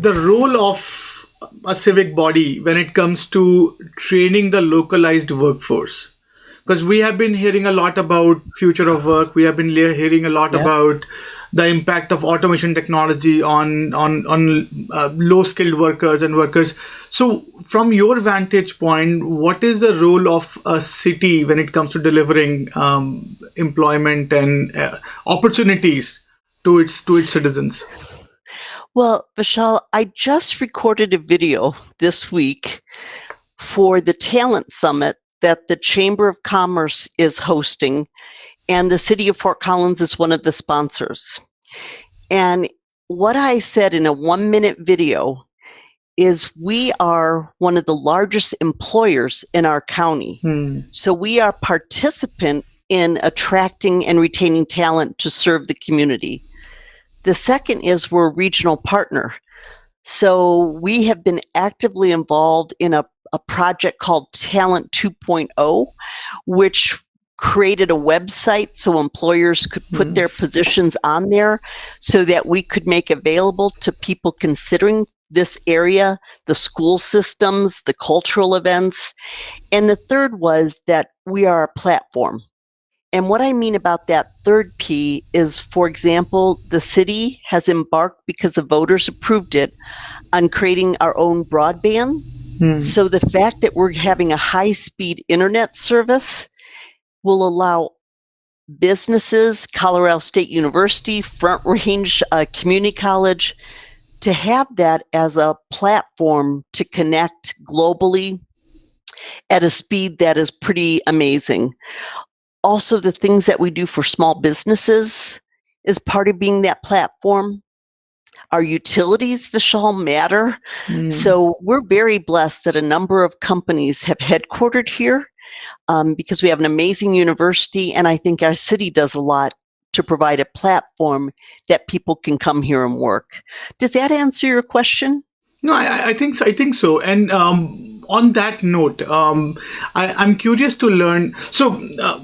the role of a civic body when it comes to training the localized workforce? Because we have been hearing a lot about future of work. We have been hearing a lot Yeah. about the impact of automation technology on low skilled workers and workers. So, from your vantage point, what is the role of a city when it comes to delivering employment and opportunities to its citizens? Well, Vishal, I just recorded a video this week for the Talent Summit that the Chamber of Commerce is hosting, and the City of Fort Collins is one of the sponsors. And what I said in a 1-minute video is we are one of the largest employers in our county. So we are participant in attracting and retaining talent to serve the community. The second is we're a regional partner. So we have been actively involved in a project called Talent 2.0, which created a website so employers could put their positions on there so that we could make available to people considering this area, the school systems, the cultural events. And the third was that we are a platform. And what I mean about that third P is, for example, the city has embarked, because the voters approved it, on creating our own broadband. So the fact that we're having a high-speed internet service will allow businesses, Colorado State University, Front Range Community College, to have that as a platform to connect globally at a speed that is pretty amazing. Also, the things that we do for small businesses is part of being that platform. Our utilities, Vishal, matter. So we're very blessed that a number of companies have headquartered here because we have an amazing university, and I think our city does a lot to provide a platform that people can come here and work. Does that answer your question? No, I think so. I think so. And on that note, I'm curious to learn. So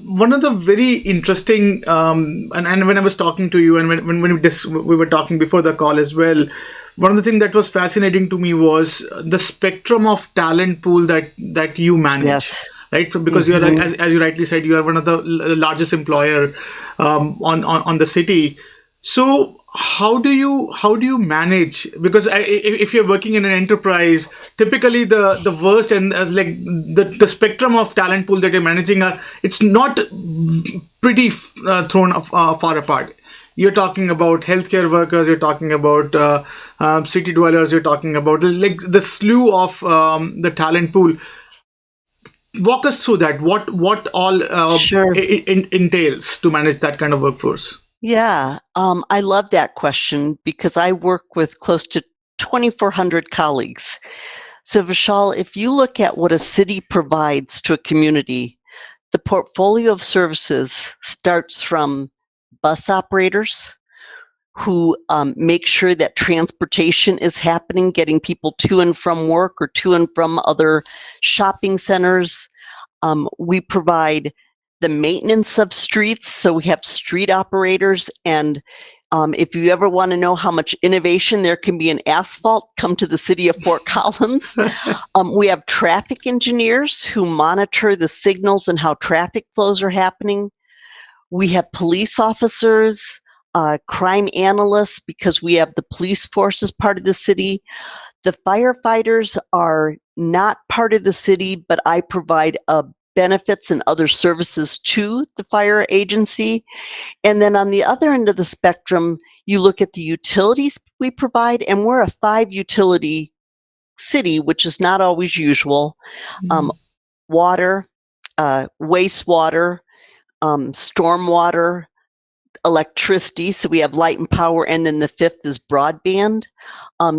one of the very interesting, and when I was talking to you, and when we were talking before the call as well, one of the things that was fascinating to me was the spectrum of talent pool that you manage. Yes. Right, because you're as you rightly said, you are one of the largest employer on the city. So how do you manage? Because if you're working in an enterprise, typically the worst and as like the spectrum of talent pool that you're managing it's not pretty thrown far apart. You're talking about healthcare workers, you're talking about city dwellers, you're talking about like the slew of the talent pool. Walk us through that. What all Sure. it entails to manage that kind of workforce? Yeah, I love that question because I work with close to 2,400 colleagues. So, Vishal, if you look at what a city provides to a community, the portfolio of services starts from bus operators who make sure that transportation is happening, getting people to and from work or to and from other shopping centers. We provide the maintenance of streets. So we have street operators. And if you ever want to know how much innovation there can be in asphalt, come to the city of Fort Collins. We have traffic engineers who monitor the signals and how traffic flows are happening. We have police officers, crime analysts, because we have the police force as part of the city. The firefighters are not part of the city, but I provide benefits and other services to the fire agency. And then on the other end of the spectrum, you look at the utilities we provide, and we're a 5-utility city, which is not always usual. Water, wastewater, stormwater, electricity. So we have light and power. And then the fifth is broadband.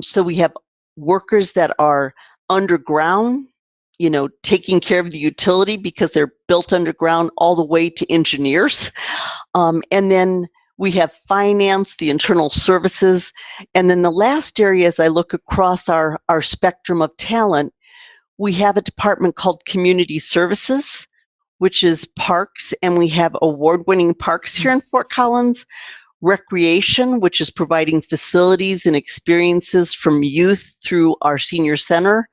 So we have workers that are underground, taking care of the utility because they're built underground, all the way to engineers. And then we have finance, the internal services. And then the last area, as I look across our spectrum of talent, we have a department called Community Services, which is parks, and we have award-winning parks here in Fort Collins. recreation, which is providing facilities and experiences from youth through our senior center.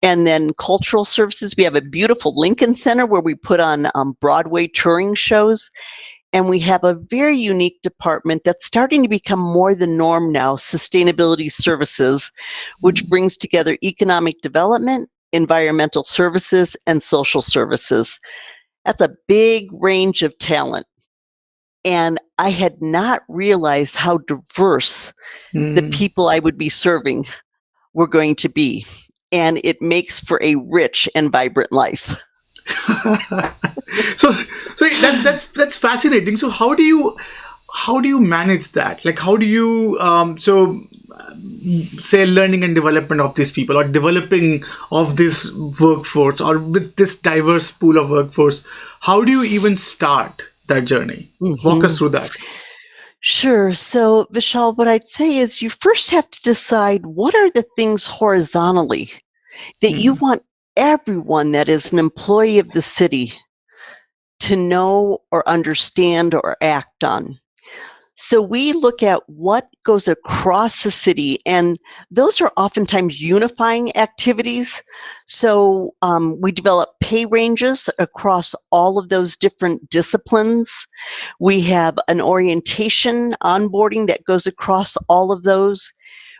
And then cultural services. We have a beautiful Lincoln Center where we put on Broadway touring shows. And we have a very unique department that's starting to become more the norm now, sustainability services, which brings together economic development, environmental services, and social services. That's a big range of talent. And I had not realized how diverse the people I would be serving were going to be. And it makes for a rich and vibrant life. so that's fascinating. So how do you manage that? Like, how do you say learning and development of these people, or developing of this workforce, or with this diverse pool of workforce? How do you even start that journey? Walk us through that. Sure. So, Vishal, what I'd say is you first have to decide what are the things horizontally that you want everyone that is an employee of the city to know or understand or act on. So we look at what goes across the city, and those are oftentimes unifying activities. So we develop pay ranges across all of those different disciplines. We have an orientation onboarding that goes across all of those.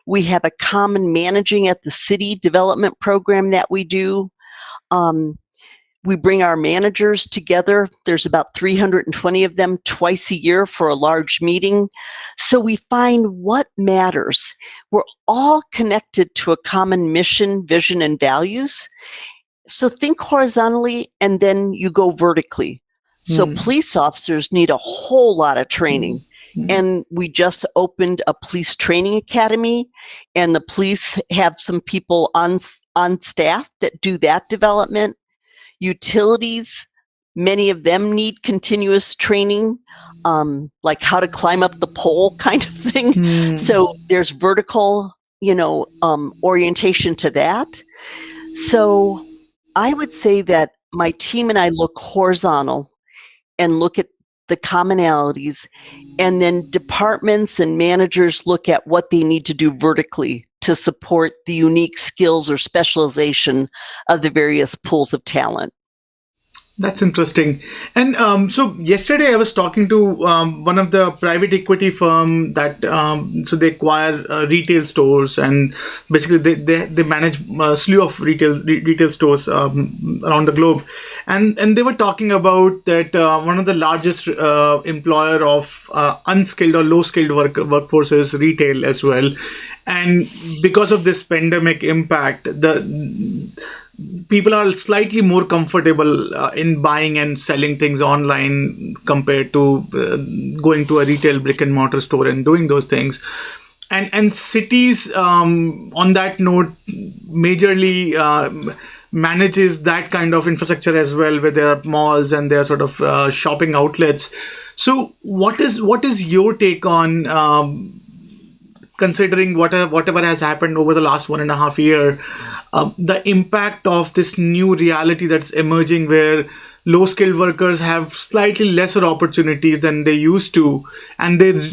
We have a common managing at the city development program that we do. We bring our managers together. There's about 320 of them twice a year for a large meeting. So we find what matters. We're all connected to a common mission, vision, and values. So think horizontally, and then you go vertically. So police officers need a whole lot of training. And we just opened a police training academy, and the police have some people on staff that do that development. Utilities, many of them need continuous training, like how to climb up the pole kind of thing. So there's vertical, orientation to that. So I would say that my team and I look horizontal and look at the commonalities, and then departments and managers look at what they need to do vertically to support the unique skills or specialization of the various pools of talent. That's interesting. And so yesterday I was talking to one of the private equity firm that so they acquire retail stores, and basically they manage a slew of retail stores around the globe, and they were talking about that one of the largest employer of unskilled or low skilled workforce is retail as well. And because of this pandemic impact, the people are slightly more comfortable in buying and selling things online compared to going to a retail brick and mortar store and doing those things. And cities, on that note, majorly manages that kind of infrastructure as well, where there are malls and there are sort of shopping outlets. So what is your take on considering whatever has happened over the last 1.5 years, the impact of this new reality that's emerging, where low-skilled workers have slightly lesser opportunities than they used to, and this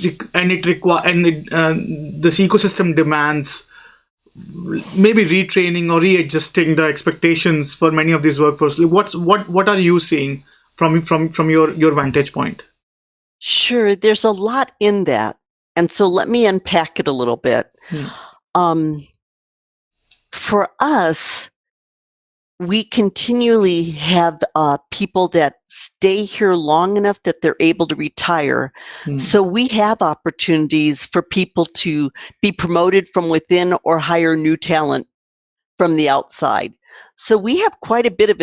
ecosystem demands maybe retraining or readjusting the expectations for many of these workforce. What are you seeing from your vantage point? Sure, there's a lot in that. And so let me unpack it a little bit. For us, we continually have people that stay here long enough that they're able to retire. So we have opportunities for people to be promoted from within or hire new talent from the outside. So we have quite a bit of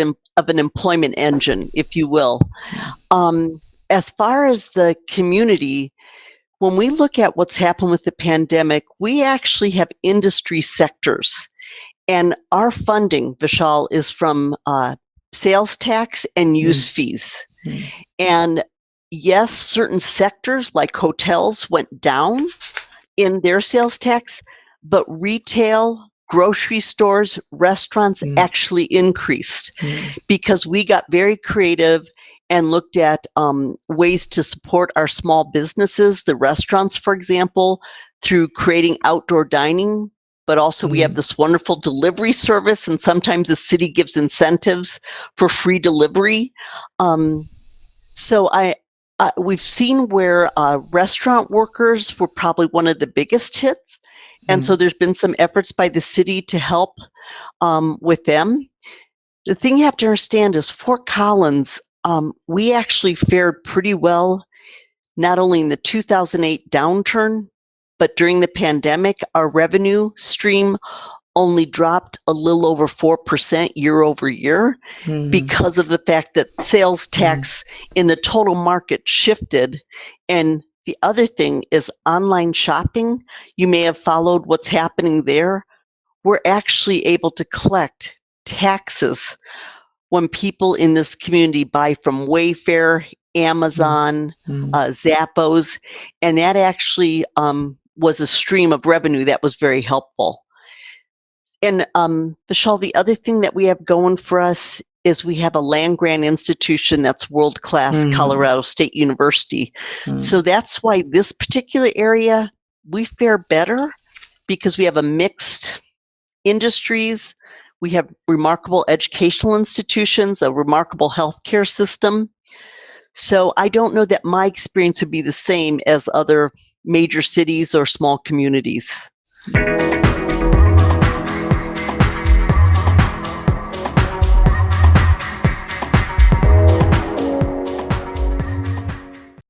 an employment engine, if you will. As far as the community, when we look at what's happened with the pandemic, we actually have industry sectors. And our funding, Vishal, is from sales tax and use fees. And yes, certain sectors like hotels went down in their sales tax, but retail, grocery stores, restaurants actually increased because we got very creative and looked at ways to support our small businesses, the restaurants, for example, through creating outdoor dining. But also we have this wonderful delivery service, and sometimes the city gives incentives for free delivery. So we've seen where restaurant workers were probably one of the biggest hits. And so there's been some efforts by the city to help with them. The thing you have to understand is Fort Collins, we actually fared pretty well, not only in the 2008 downturn, but during the pandemic, our revenue stream only dropped a little over 4% year over year because of the fact that sales tax in the total market shifted. And the other thing is online shopping. You may have followed what's happening there. We're actually able to collect taxes when people in this community buy from Wayfair, Amazon, Zappos, and that actually was a stream of revenue that was very helpful. And Vishal, the other thing that we have going for us is we have a land grant institution that's world-class, Colorado State University. So that's why this particular area, we fare better because we have a mixed industries. We have remarkable educational institutions, a remarkable healthcare system. So I don't know that my experience would be the same as other major cities or small communities.